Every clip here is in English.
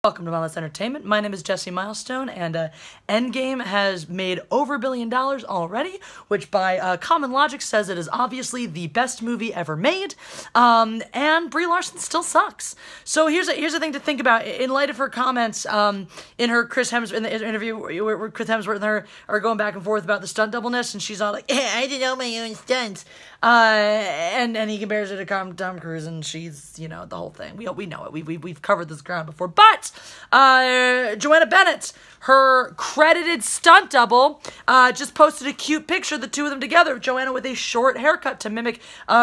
Welcome to Mindless Entertainment. My name is Jesse Milestone, and Endgame has made over $1 billion already, which by common logic says it is obviously the best movie ever made, and Brie Larson still sucks. So here's a thing to think about. In light of her comments in her Chris Hemsworth, in the interview where Chris Hemsworth and her are going back and forth about the stunt doubleness, and she's all like, I didn't know my own stunts. And he compares her to Tom Cruise, and she's, the whole thing. We know it. We've covered this ground before. But Joanna Bennett, her credited stunt double, just posted a cute picture, the two of them together, Joanna with a short haircut to mimic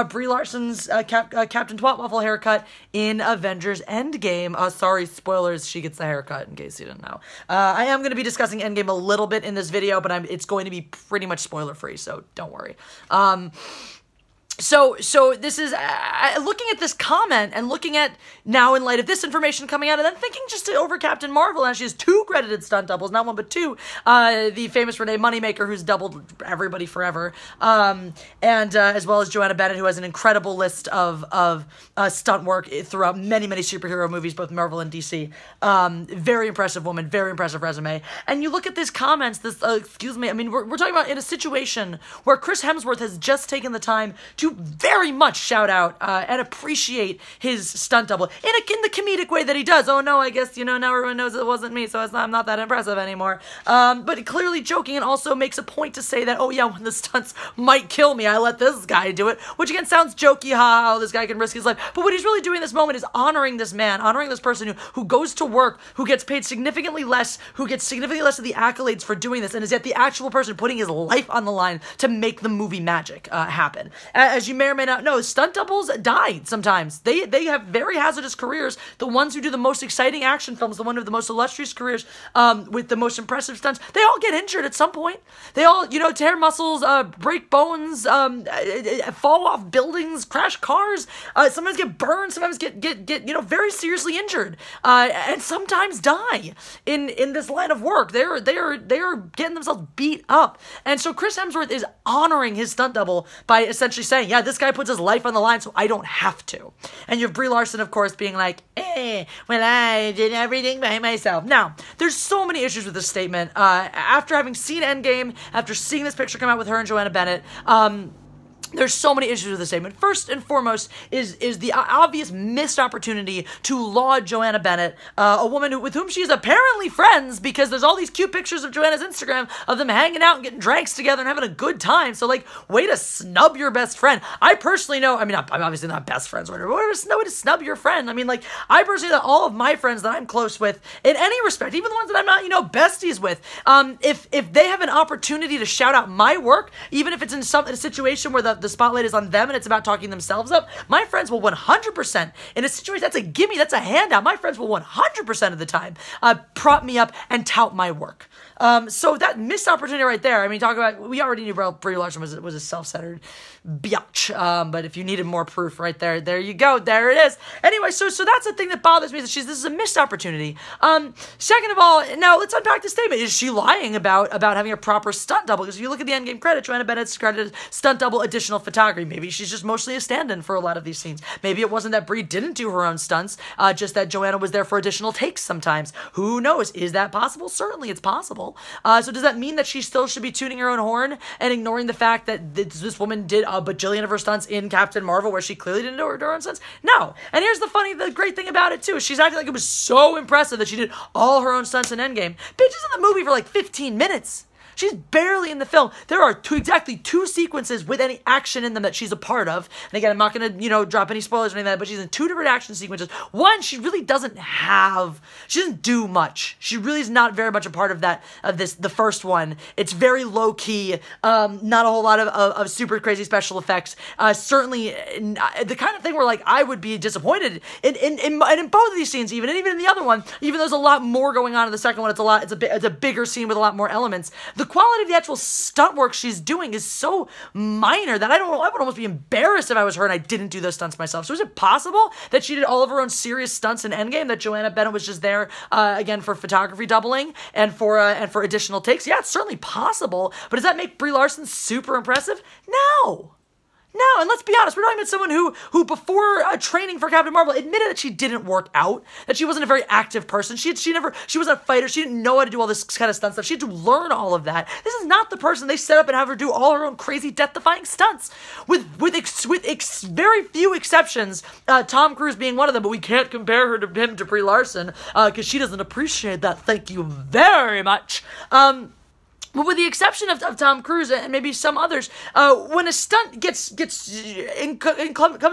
Brie Larson's Captain Twatwaffle haircut in Avengers Endgame. Sorry, spoilers, she gets the haircut, in case you didn't know. I am going to be discussing Endgame a little bit in this video, but it's going to be pretty much spoiler-free, so don't worry. So this is, looking at this comment and looking at now in light of this information coming out and then thinking just over Captain Marvel, and she has two credited stunt doubles, not one but two, the famous Renee Moneymaker, who's doubled everybody forever, and as well as Joanna Bennett, who has an incredible list of stunt work throughout many superhero movies, both Marvel and DC. Very impressive woman, very impressive resume. And you look at these comments, we're talking about in a situation where Chris Hemsworth has just taken the time to very much shout out and appreciate his stunt double in the comedic way that he does. Oh no, I guess now everyone knows it wasn't me, so I'm not that impressive anymore. But clearly joking, and also makes a point to say that, oh yeah, when the stunts might kill me, I let this guy do it, which again sounds jokey, how this guy can risk his life. But what he's really doing in this moment is honoring this man, honoring this person who goes to work, who gets paid significantly less, who gets significantly less of the accolades for doing this, and is yet the actual person putting his life on the line to make the movie magic happen. As you may or may not know, stunt doubles die sometimes. They have very hazardous careers. The ones who do the most exciting action films, the one with the most illustrious careers, with the most impressive stunts, they all get injured at some point. They all, tear muscles, break bones, fall off buildings, crash cars, sometimes get burned, sometimes get very seriously injured, and sometimes die in this line of work. They are getting themselves beat up. And so Chris Hemsworth is honoring his stunt double by essentially saying, yeah, this guy puts his life on the line, so I don't have to. And you have Brie Larson, of course, being like, well, I did everything by myself. Now, there's so many issues with this statement. After having seen Endgame, after seeing this picture come out with her and Joanna Bennett, there's so many issues with the statement. First and foremost is the obvious missed opportunity to laud Joanna Bennett, a woman with whom she's apparently friends, because there's all these cute pictures of Joanna's Instagram of them hanging out and getting drinks together and having a good time. So, way to snub your best friend. I personally know, I'm obviously not best friends or whatever, but way to snub your friend. I personally know all of my friends that I'm close with, in any respect, even the ones that I'm not, besties with, if they have an opportunity to shout out my work, even if it's in a situation where the spotlight is on them and it's about talking themselves up, my friends will 100%, in a situation that's a gimme, that's a handout, my friends will 100% of the time prop me up and tout my work. So that missed opportunity right there. Talk about, we already knew Brie Larson was a self-centered biatch, but if you needed more proof right there you go, there it is. Anyway, so that's the thing that bothers me, is that this is a missed opportunity. Second of all, now let's unpack the statement. Is she lying about having a proper stunt double? Because if you look at the Endgame credit, Joanna Bennett's credited stunt double, additional photography. Maybe she's just mostly a stand-in for a lot of these scenes. Maybe it wasn't that Brie didn't do her own stunts, just that Joanna was there for additional takes sometimes. Who knows? Is that possible? Certainly it's possible. So does that mean that she still should be tooting her own horn and ignoring the fact that this woman did a bajillion of her stunts in Captain Marvel, where she clearly didn't do her own stunts? No. And here's the great thing about it too. She's acting like it was so impressive that she did all her own stunts in Endgame. Bitch is in the movie for 15 minutes. She's barely in the film. There are exactly two sequences with any action in them that she's a part of. And again, I'm not going to, drop any spoilers or anything like that, but she's in two different action sequences. One, she really doesn't do much. She really is not very much a part of the first one. It's very low key, not a whole lot of super crazy special effects. Certainly the kind of thing where I would be disappointed in both of these scenes, even in the other one, even though there's a lot more going on in the second one. It's a bigger scene with a lot more elements. The quality of the actual stunt work she's doing is so minor that I would almost be embarrassed if I was her and I didn't do those stunts myself. So is it possible that she did all of her own serious stunts in Endgame, that Joanna Bennett was just there, again, for photography doubling and for additional takes? Yeah, it's certainly possible, but does that make Brie Larson super impressive? No. No, and let's be honest, we're talking about someone who before training for Captain Marvel admitted that she didn't work out, that she wasn't a very active person. She wasn't a fighter. She didn't know how to do all this kind of stunt stuff. She had to learn all of that. This is not the person they set up and have her do all her own crazy death-defying stunts. With very few exceptions, Tom Cruise being one of them, but we can't compare her to him to Brie Larson because she doesn't appreciate that. Thank you very much. But with the exception of Tom Cruise and maybe some others, when a stunt comes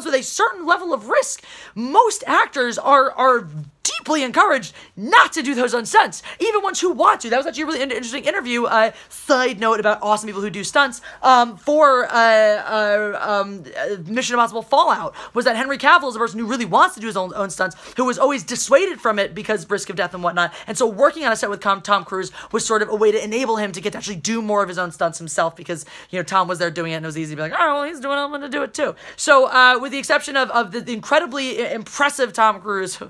with a certain level of risk, most actors are deeply encouraged not to do those on stunts, even ones who want to. That was actually a really interesting interview, side note about awesome people who do stunts, for Mission Impossible Fallout, was that Henry Cavill is a person who really wants to do his own stunts, who was always dissuaded from it because risk of death and whatnot, and so working on a set with Tom Cruise was sort of a way to enable him to get to actually do more of his own stunts himself, because, Tom was there doing it, and it was easy to be like, oh, well, he's doing it, I'm going to do it too. So, with the exception of the incredibly impressive Tom Cruise,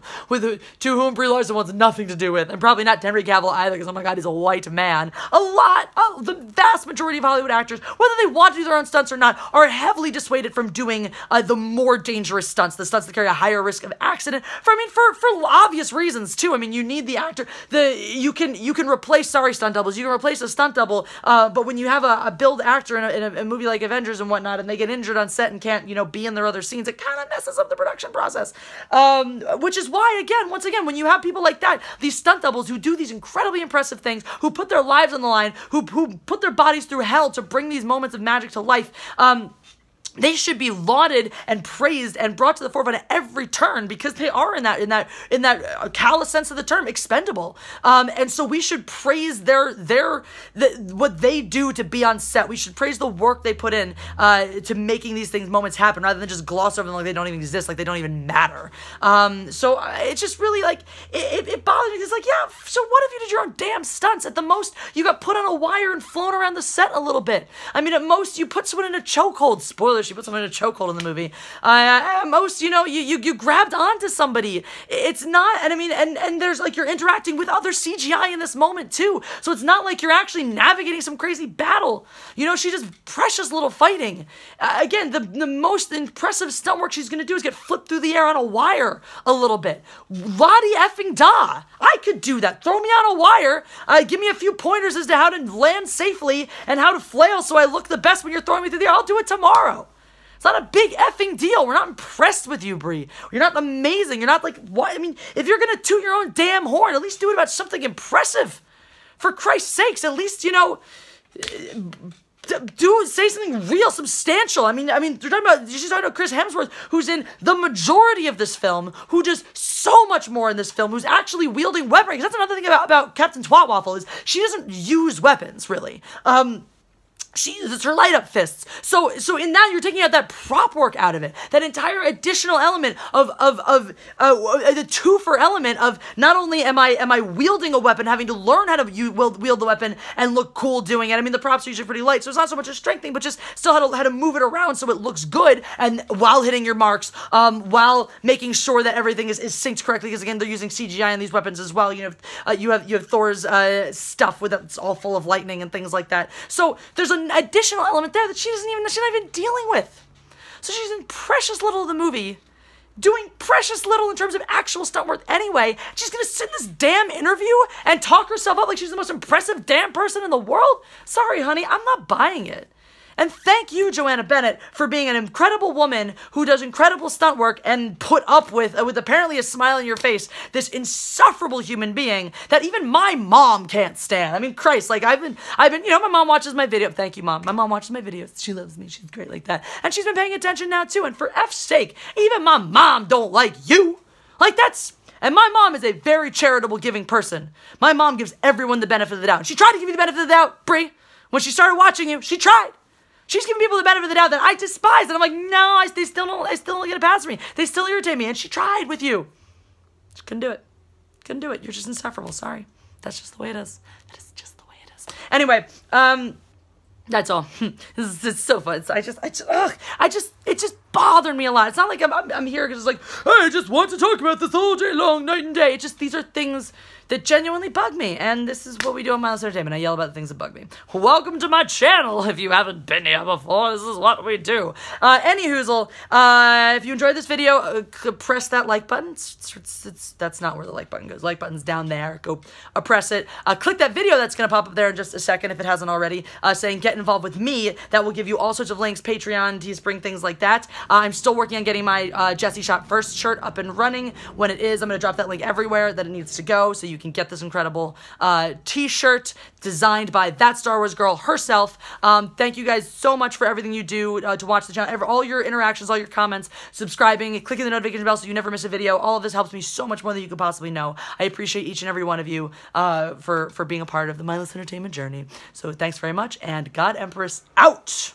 to whom Brie Larson wants nothing to do with, and probably not Henry Cavill either, because, oh my god, he's a white man. The vast majority of Hollywood actors, whether they want to do their own stunts or not, are heavily dissuaded from doing the more dangerous stunts, the stunts that carry a higher risk of accident, for obvious reasons, too. I mean, you need the actor, you can replace, stunt doubles, you can replace a stunt double, but when you have a billed actor in a movie like Avengers and whatnot, and they get injured on set and can't, be in their other scenes, it kind of messes up the production process. Which is why, once again, when you have people like that, these stunt doubles who do these incredibly impressive things, who put their lives on the line, who put their bodies through hell to bring these moments of magic to life, they should be lauded and praised and brought to the forefront at every turn, because they are in that callous sense of the term expendable. And so we should praise what they do to be on set. We should praise the work they put in to making these moments happen, rather than just gloss over them like they don't even exist, like they don't even matter. So it's just really like it bothers me. It's like, yeah, so what if you did your own damn stunts? At the most, you got put on a wire and flown around the set a little bit. I mean, at most, you put someone in a chokehold. Spoiler. She put someone in a chokehold in the movie. At most, you grabbed onto somebody. It's not, and I mean, and there's like, you're interacting with other CGI in this moment too. So it's not like you're actually navigating some crazy battle. She does precious little fighting. Again, the most impressive stunt work she's gonna do is get flipped through the air on a wire a little bit. Lottie effing da. I could do that. Throw me on a wire. Give me a few pointers as to how to land safely and how to flail so I look the best when you're throwing me through the air. I'll do it tomorrow. It's not a big effing deal. We're not impressed with you, Brie. You're not amazing. You're not like, what? I mean, if you're going to toot your own damn horn, at least do it about something impressive. For Christ's sakes, at least, say something real, substantial. I mean, she's talking about Chris Hemsworth, who's in the majority of this film, who does so much more in this film, who's actually wielding weaponry. Because that's another thing about Captain Twatwaffle, is she doesn't use weapons, really. It's her light up fists. So in that, you're taking out that prop work out of it. That entire additional element of the twofer element of, not only am I wielding a weapon, having to learn how to wield the weapon and look cool doing it. I mean, the props are usually pretty light, so it's not so much a strength thing, but just still how to move it around so it looks good, and while hitting your marks, while making sure that everything is synced correctly, because again, they're using CGI in these weapons as well. You have Thor's stuff with it's all full of lightning and things like that. So there's an additional element there that she's not even dealing with. So she's in precious little of the movie, doing precious little in terms of actual stunt work anyway. She's gonna sit in this damn interview and talk herself up like she's the most impressive damn person in the world? Sorry, honey, I'm not buying it. And thank you, Joanna Bennett, for being an incredible woman who does incredible stunt work and put up with apparently a smile on your face, this insufferable human being that even my mom can't stand. I mean, Christ, like I've been, my mom watches my video. Thank you, Mom. My mom watches my videos. She loves me. She's great like that. And she's been paying attention now too. And for F's sake, even my mom don't like you. And my mom is a very charitable, giving person. My mom gives everyone the benefit of the doubt. And she tried to give you the benefit of the doubt, Brie. When she started watching you, she tried. She's giving people the benefit of the doubt that I despise. And I'm like, no, they still don't get it past me. They still irritate me. And she tried with you. She couldn't do it. You're just insufferable. Sorry. That's just the way it is. That is just the way it is. Anyway, that's all. It's so fun. I just it just bothered me a lot. It's not like I'm here because it's like, I just want to talk about this all day long, night and day. It's just, these are things that genuinely bug me, and this is what we do on Mindless Entertainment. I yell about the things that bug me. Welcome to my channel. If you haven't been here before, this is what we do. Anyhoozle, if you enjoyed this video, press that like button. That's not where the like button goes. Like button's down there. Go press it. Click that video that's going to pop up there in just a second if it hasn't already, saying get involved with me. That will give you all sorts of links, Patreon, Teespring, things like that. I'm still working on getting my Jessie Shot First shirt up and running. When it is, I'm going to drop that link everywhere that it needs to go, so you can get this incredible t-shirt designed by that Star Wars girl herself. Thank you guys so much for everything you do to watch the channel, all your interactions, all your comments, subscribing, clicking the notification bell so you never miss a video. All of this helps me so much more than you could possibly know. I appreciate each and every one of you for being a part of the Mindless Entertainment journey. So thanks very much, and God Empress out!